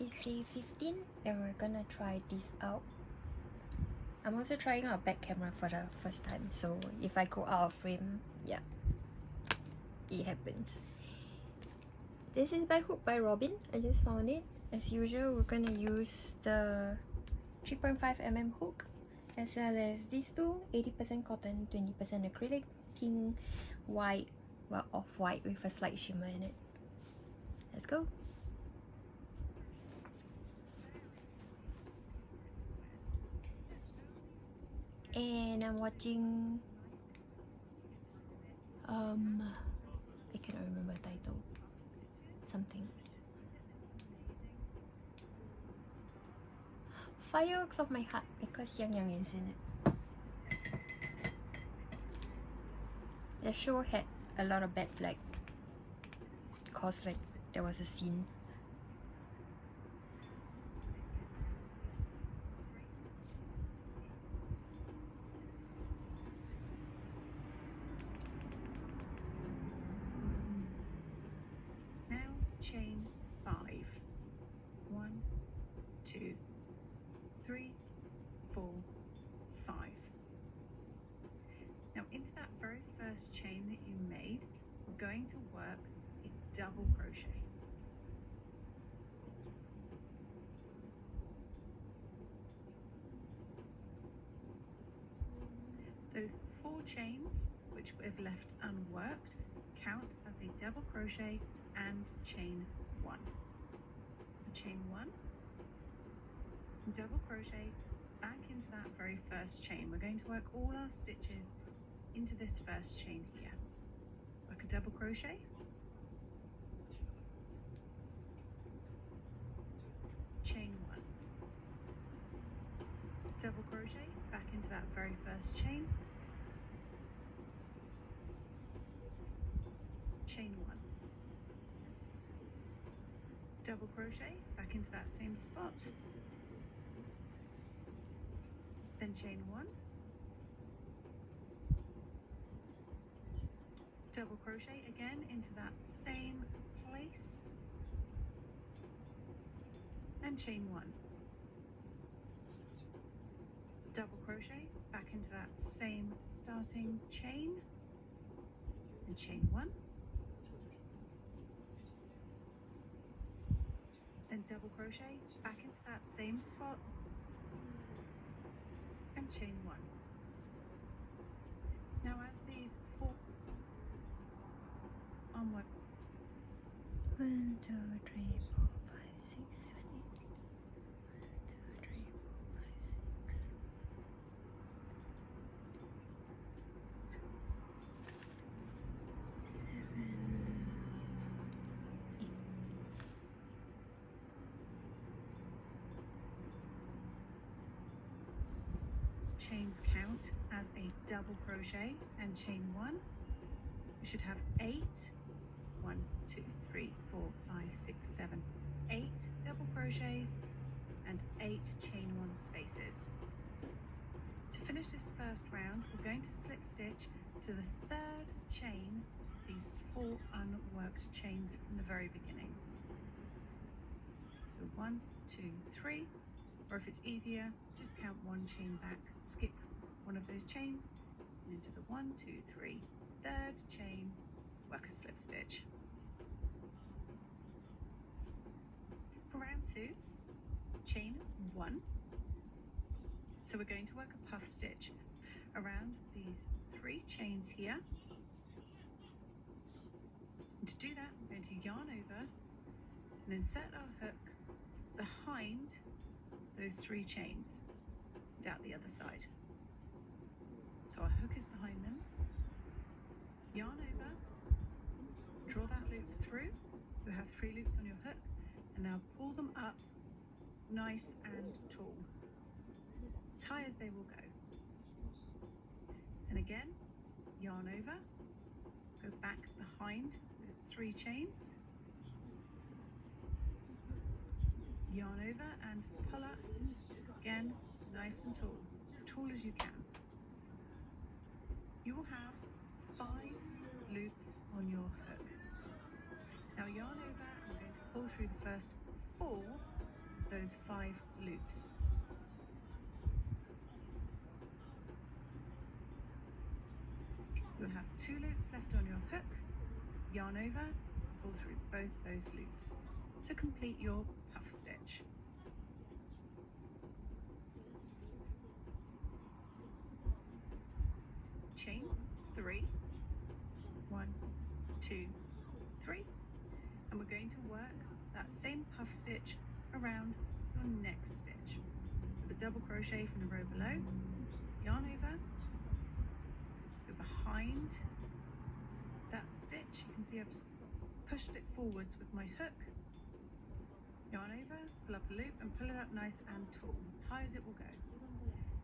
is day 15 and we're gonna try this out. I'm also trying out a back camera for the first time, so if I go out of frame, yeah, it happens. This is by Hook by Robin. I just found it. As usual, we're gonna use the 3.5mm hook, as well as these two, 80% cotton, 20% acrylic, pink, white, well, off-white with a slight shimmer in it. Let's go. And I'm watching I cannot remember the title. Something. Fireworks of My Heart, because Yang Yang is in it. The show had a lot of bad flag, cause like there was a scene. Chain 5. 1, 2, 3, 4, 5. Now into that very first chain that you made, we're going to work a double crochet. Those 4 chains which we've left unworked count as a double crochet and chain 1. Chain 1, double crochet back into that very first chain. We're going to work all our stitches into this first chain here. Work a double crochet, chain 1, double crochet back into that very first chain, chain 1, double crochet back into that same spot, then chain 1, double crochet again into that same place, and chain 1, double crochet back into that same starting chain, and chain 1, then double crochet back into that same spot and chain 1. Now as these 4 onward, 1, 2, 3, 4, 5, 6, 7, 8. 1, 2, 3, 4, 5, 6. 7, 8. Chains count as a double crochet and chain 1. We should have 8. 1, 2, 3, 4, 5, 6, 7, 8 double crochets and 8 chain 1 spaces. To finish this first round, we're going to slip stitch to the 3rd chain, these 4 unworked chains from the very beginning. So 1, 2, 3, or if it's easier, just count 1 chain back, skip one of those chains, and into the 1, 2, 3, 3rd chain, work a slip stitch. For round 2, chain 1. So we're going to work a puff stitch around these 3 chains here. And to do that, we're going to yarn over and insert our hook behind those 3 chains and out the other side. So our hook is behind them. Yarn over, draw that loop through. You have 3 loops on your hook, and now pull them up nice and tall, as high as they will go. And again, yarn over, go back behind those 3 chains, yarn over and pull up, again, nice and tall as you can. You will have 5 loops on your hook. Now yarn over, and we're going to pull through the first 4 those 5 loops. You'll have 2 loops left on your hook, yarn over, pull through both those loops to complete your puff stitch. Chain 3, 1, 2, 3, and we're going to work that same puff stitch around your next stitch. So the double crochet from the row below, yarn over, go behind that stitch. You can see I've just pushed it forwards with my hook, yarn over, pull up a loop and pull it up nice and tall, as high as it will go.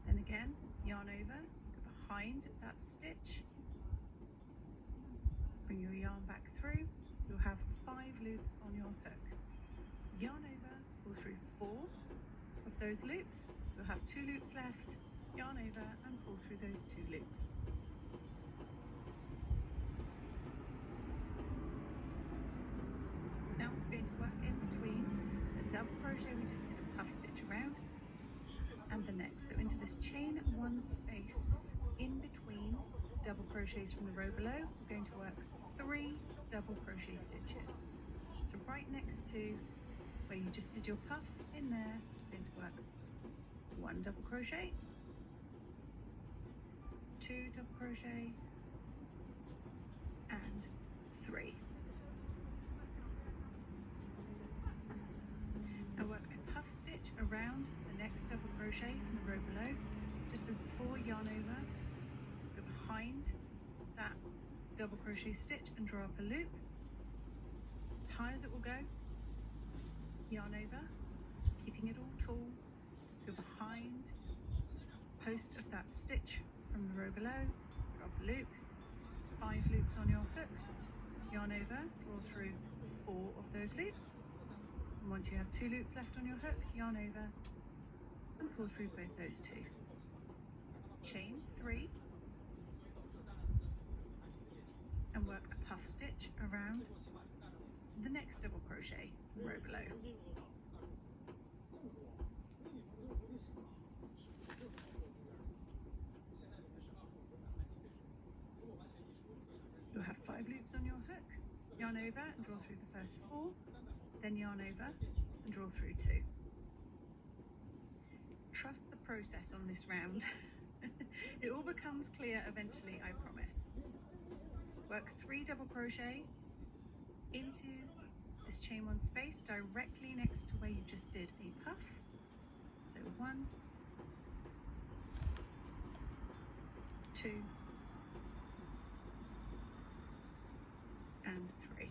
Then again, yarn over, go behind that stitch, bring your yarn back through. You'll have 5 loops on your hook. Yarn over, pull through 4 of those loops. You'll have 2 loops left. Yarn over and pull through those 2 loops. Now we're going to work in between the double crochet we just did a puff stitch around and the next. So into this chain 1 space in between double crochets from the row below, we're going to work 3 double crochet stitches. So right next to where you just did your puff, in there, we're going to work 1 double crochet, 2 double crochet, and 3. Now work a puff stitch around the next double crochet from the row below, just as before. Yarn over, go behind that double crochet stitch and draw up a loop as high as it will go. Yarn over, keeping it all tall, go behind post of that stitch from the row below, drop a loop, 5 loops on your hook, yarn over, draw through 4 of those loops, and once you have 2 loops left on your hook, yarn over and pull through both those 2. Chain 3 and work a puff stitch around the next double crochet from the row below. You'll have 5 loops on your hook, yarn over and draw through the first 4, then yarn over and draw through 2. Trust the process on this round. It all becomes clear eventually, I promise. Work 3 double crochet into this chain 1 space directly next to where you just did a puff. So 1, 2, and 3.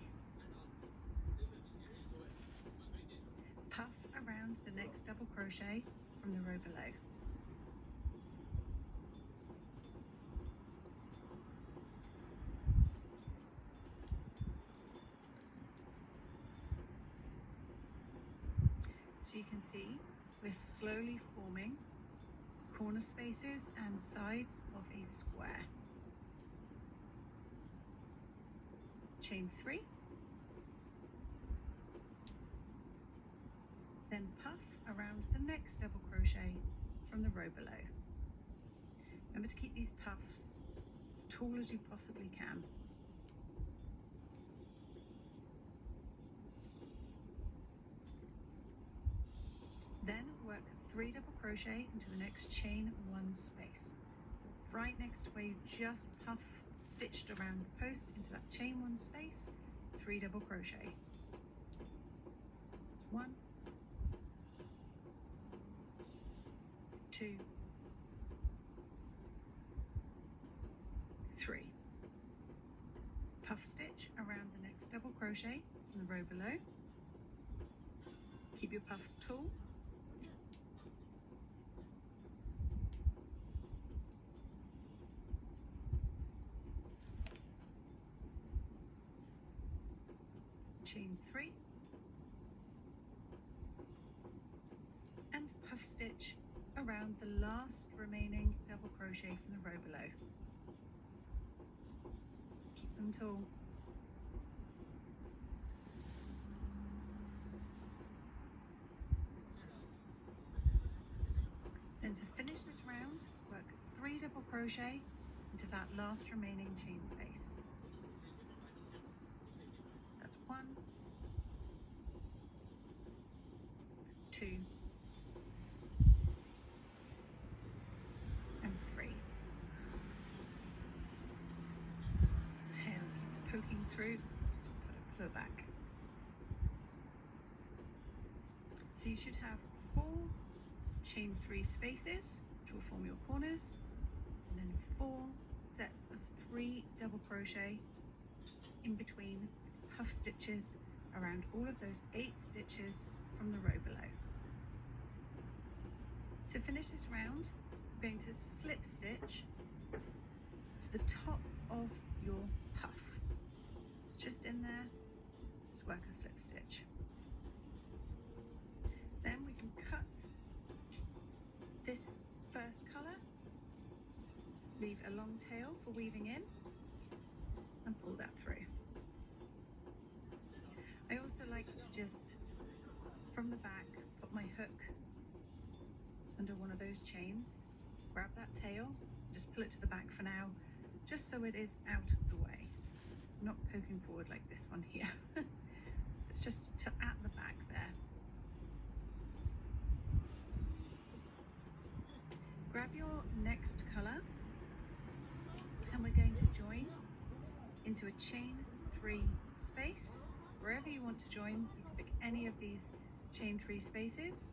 Puff around the next double crochet from the row below. So you can see we're slowly forming corner spaces and sides of a square. Chain 3, then puff around the next double crochet from the row below. Remember to keep these puffs as tall as you possibly can. Then work 3 double crochet into the next chain 1 space. So right next to where you just puff stitched around the post into that chain 1 space, 3 double crochet. It's 1, 2, 3. Puff stitch around the next double crochet from the row below. Keep your puffs tall. Chain 3 and puff stitch around the last remaining double crochet from the row below. Keep them tall. Then to finish this round, work 3 double crochet into that last remaining chain space. That's 1, 2, and 3. Tail keeps poking through, just put it to the back. So you should have 4 chain 3 spaces, which will form your corners, and then 4 sets of 3 double crochet in between puff stitches around all of those 8 stitches from the row below. To finish this round, you're going to slip stitch to the top of your puff. It's just in there, just work a slip stitch. Then we can cut this first colour, leave a long tail for weaving in, and pull that through. I also like to just, from the back, put my hook under one of those chains, grab that tail, just pull it to the back for now, just so it is out of the way, not poking forward like this one here. So it's just at the back there. Grab your next colour, and we're going to join into a chain 3 space. Wherever you want to join, you can pick any of these chain 3 spaces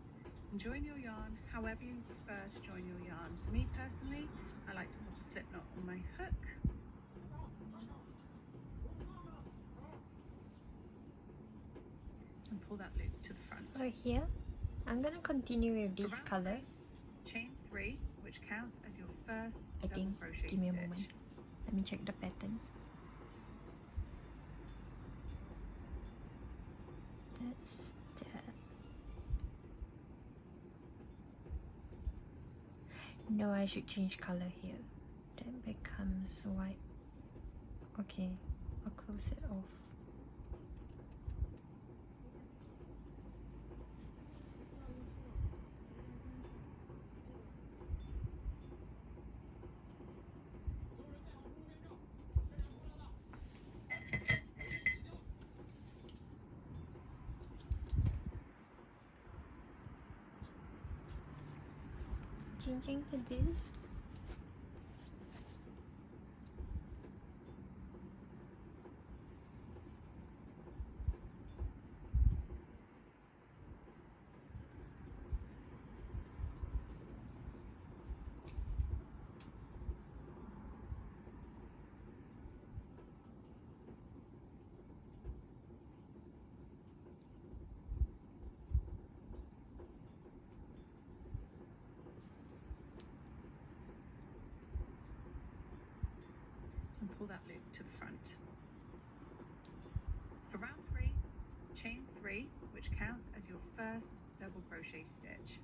and join your yarn however you prefer to join your yarn. For me personally, I like to put the slip knot on my hook. And pull that loop to the front. Right here, I'm gonna continue with this color. Chain 3, which counts as your first I double think, crochet give me a stitch. moment. Let me check the pattern. That's that. No, I should change color here. That becomes white. Okay, I'll close it off. Changing to this. And pull that loop to the front. For round 3, chain 3, which counts as your first double crochet stitch.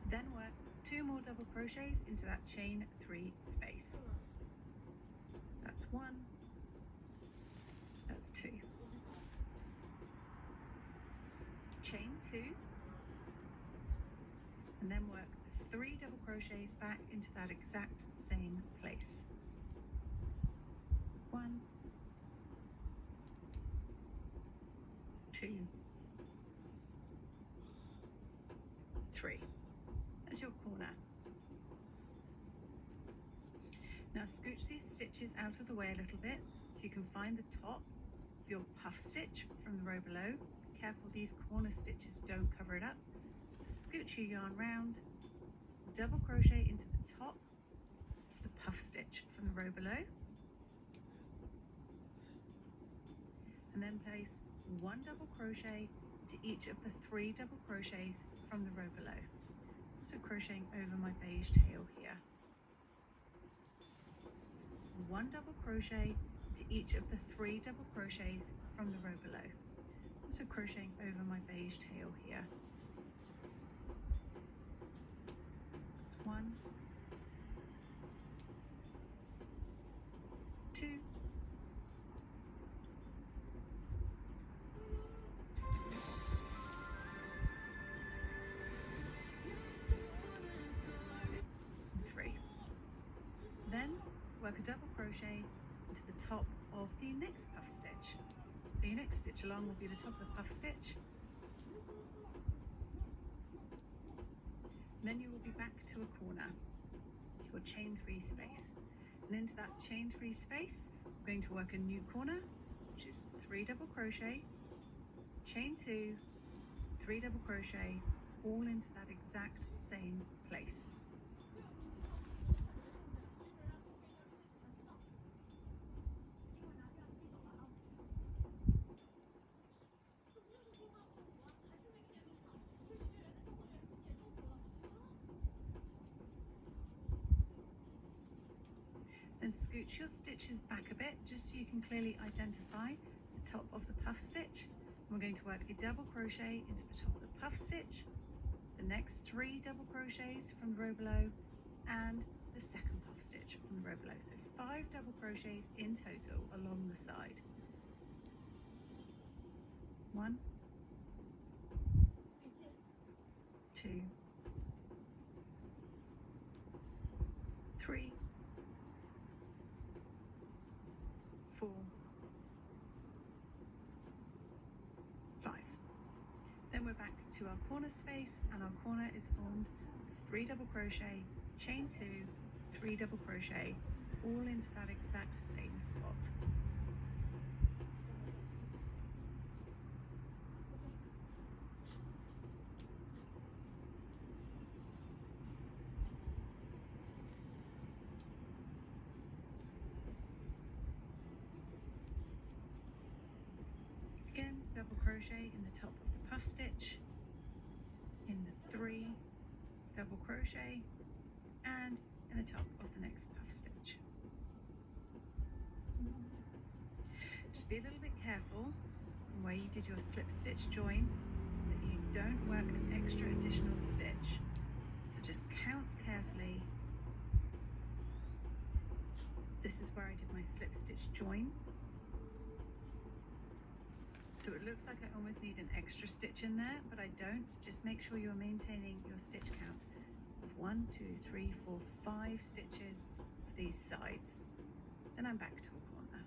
Then work 2 more double crochets into that chain 3 space. That's 1, that's 2. Chain 2, and then work 3 double crochets back into that exact same place. 1, 2, 3. That's your corner. Now scooch these stitches out of the way a little bit so you can find the top of your puff stitch from the row below. Be careful these corner stitches don't cover it up. So scooch your yarn round, double crochet into the top of the puff stitch from the row below, and then place 1 double crochet to each of the 3 double crochets from the row below. So crocheting over my beige tail here. 1 double crochet to each of the 3 double crochets from the row below. Also crocheting over my beige tail here. So that's 1, 2, 3. work a double crochet into the top of the next puff stitch. So your next stitch along will be the top of the puff stitch. And then you will be back to a corner, your chain 3 space. And into that chain 3 space, we're going to work a new corner, which is 3 double crochet, chain 2, 3 double crochet, all into that exact same place. Then scooch your stitches back a bit just so you can clearly identify the top of the puff stitch. And we're going to work a double crochet into the top of the puff stitch, the next 3 double crochets from the row below, and the second puff stitch from the row below. So 5 double crochets in total along the side. 1, 2, 3, 4, 5. Then we're back to our corner space, and our corner is formed with 3 double crochet, chain 2, 3 double crochet, all into that exact same spot. Again, double crochet in the top of the puff stitch, in the 3 double crochet, and in the top of the next puff stitch. Just be a little bit careful from where you did your slip stitch join that you don't work an extra additional stitch. So just count carefully. This is where I did my slip stitch join. So it looks like I almost need an extra stitch in there, but I don't. Just make sure you're maintaining your stitch count of 1, 2, 3, 4, 5 stitches for these sides. Then I'm back to a corner.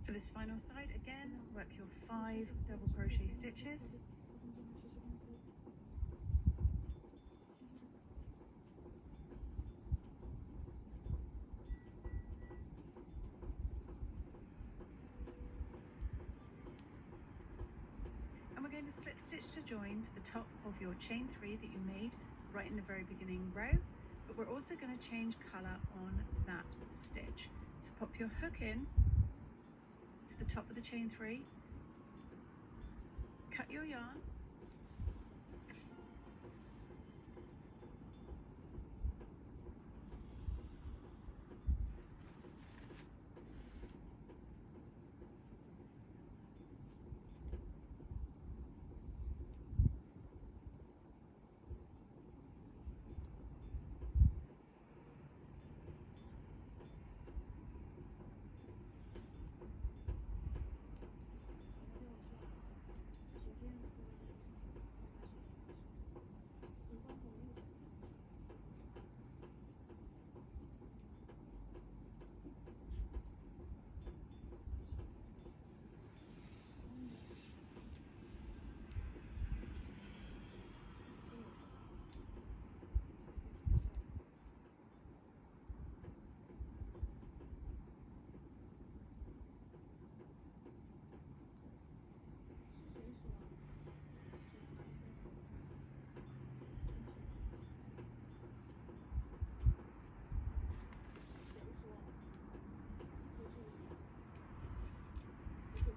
For this final side, again, work your 5 double crochet stitches. And we're going to slip stitch to join to the top of your chain 3 that you made right in the very beginning row, but we're also going to change colour on that stitch. So pop your hook in to the top of the chain 3, cut your yarn,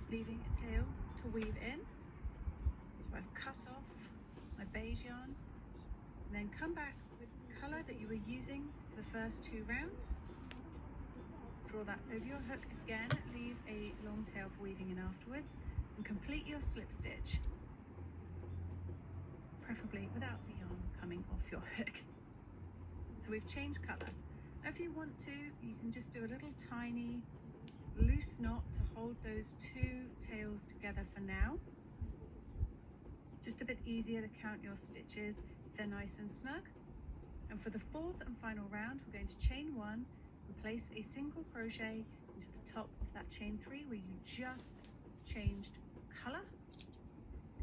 leaving a tail to weave in. So I've cut off my beige yarn, and then come back with the colour that you were using for the first 2 rounds. Draw that over your hook again, leave a long tail for weaving in afterwards, and complete your slip stitch, preferably without the yarn coming off your hook. So we've changed colour. Now if you want to, you can just do a little tiny loose knot to hold those two tails together for now. It's just a bit easier to count your stitches if they're nice and snug. And for the fourth and final round, we're going to chain 1 and place a single crochet into the top of that chain 3 where you just changed colour.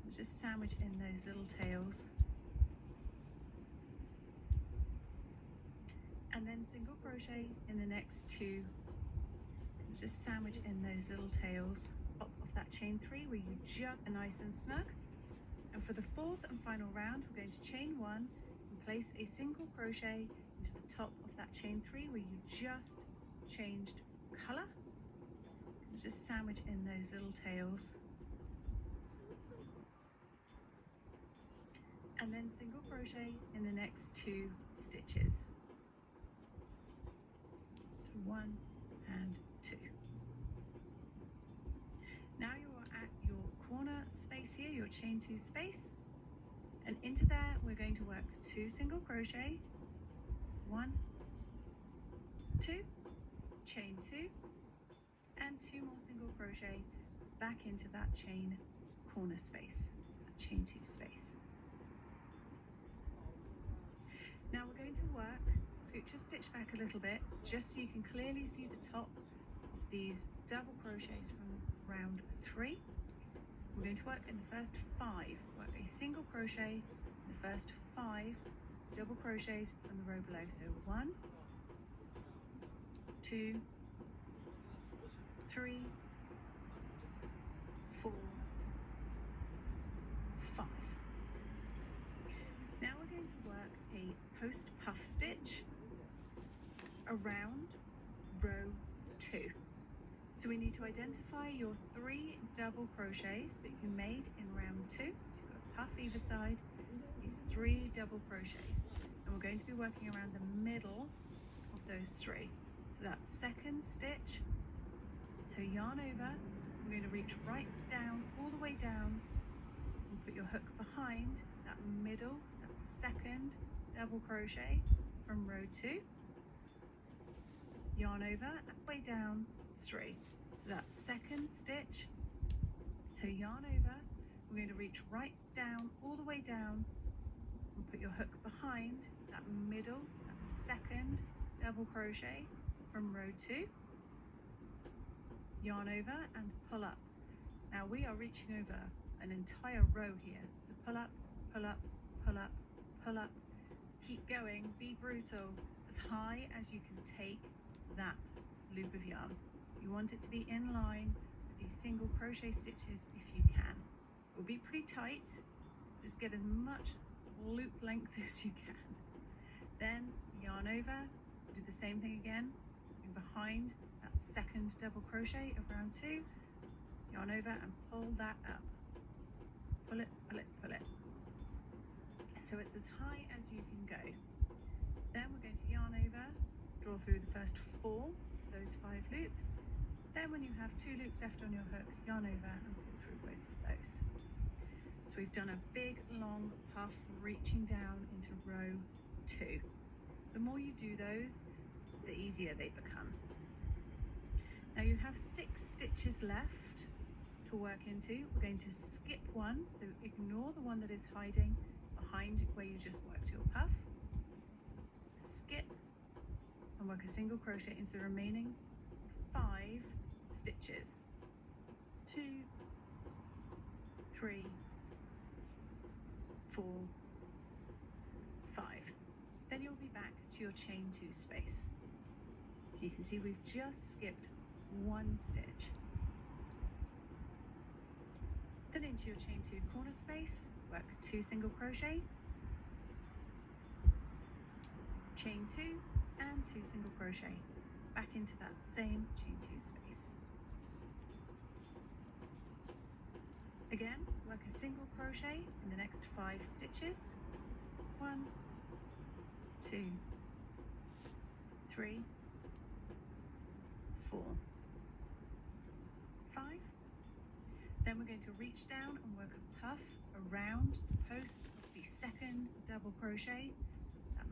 And just sandwich in those little tails. And then single crochet in the next 2. And just sandwich in those little tails top of that chain 3 where you just are nice and snug. And for the fourth and final round, we're going to chain 1 and place a single crochet into the top of that chain 3 where you just changed colour. And just sandwich in those little tails. And then single crochet in the next 2 stitches. So 1 and 2. Now you're at your corner space here, your chain 2 space, and into there we're going to work 2 single crochet, 1, 2, chain 2, and 2 more single crochet back into that chain corner space, that chain 2 space. Now we're going to work, scoot your stitch back a little bit, just so you can clearly see the top of these double crochets from round 3. We're going to work in the first 5, work a single crochet in the first 5 double crochets from the row below. So 1, 2, 3, 4, 5. Now we're going to work a post puff stitch around row 2. So we need to identify your 3 double crochets that you made in round 2. So you've got a puff either side, these 3 double crochets. And we're going to be working around the middle of those 3. So that's second stitch. So yarn over, we're going to reach right down, all the way down, and put your hook behind that middle, that second double crochet from row 2. Yarn over, way down, 3. So that's second stitch. So yarn over, we're going to reach right down, all the way down, and put your hook behind that middle, that second double crochet from row 2. Yarn over and pull up. Now we are reaching over an entire row here. So pull up, pull up, pull up, pull up. Keep going, be brutal, as high as you can take that loop of yarn. You want it to be in line with these single crochet stitches if you can. It will be pretty tight, just get as much loop length as you can. Then yarn over, do the same thing again, behind that second double crochet of round 2, yarn over and pull that up. Pull it, pull it, pull it. So it's as high as you can go. Then we're going to yarn over, draw through the first 4 of those 5 loops. Then when you have 2 loops left on your hook, yarn over and pull through both of those. So we've done a big long puff reaching down into row 2. The more you do those, the easier they become. Now you have 6 stitches left to work into. We're going to skip one, so ignore the one that is hiding behind where you just worked your puff. Skip and work a single crochet into the remaining 5 stitches. 2, 3, 4, 5. Then you'll be back to your chain 2 space. So you can see we've just skipped 1 stitch. Then into your chain 2 corner space, work 2 single crochet, chain 2 and 2 single crochet back into that same chain 2 space. Again, work a single crochet in the next 5 stitches. 1, 2, 3, 4, 5. Then we're going to reach down and work a puff around the post of the second double crochet, that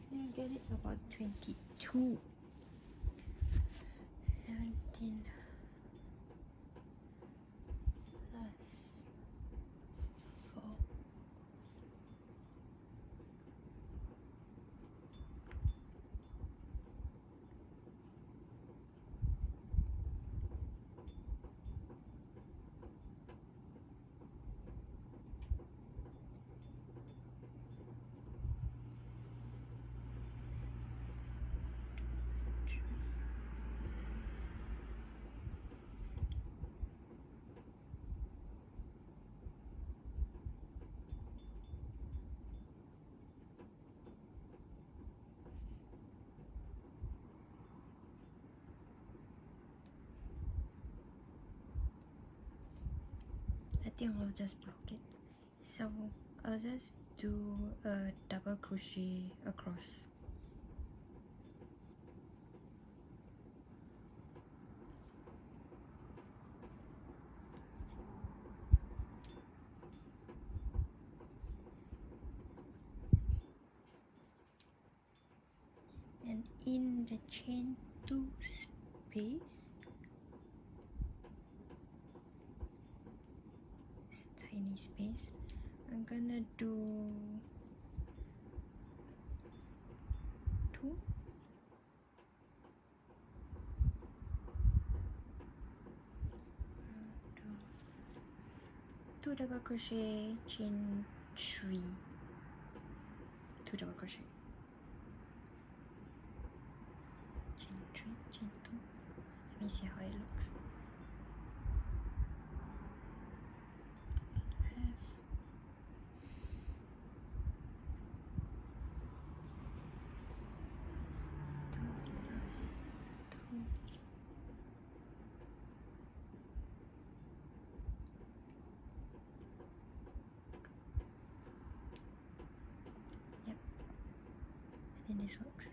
get it about 22. 17 plus 4. I think I'll just block it. So I'll just do a double crochet across. And in the chain 2 space, tiny space, I'm gonna do 2 2 double crochet, chain 3, 2 double crochet, chain 3, chain 2. Let me see how it looks. Yep, I think this works.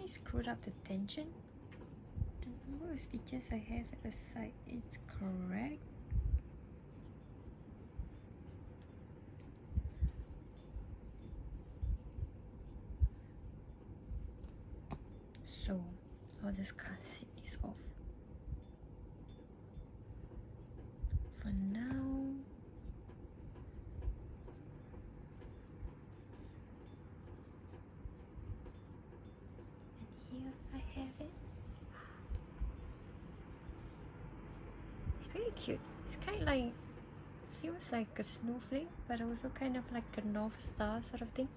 I screwed up the tension. The number of stitches I have at the side is correct. So I'll just cut this off for now. And here I have it. It's very cute. It's kind of like, feels like a snowflake, but also kind of like a North Star sort of thing.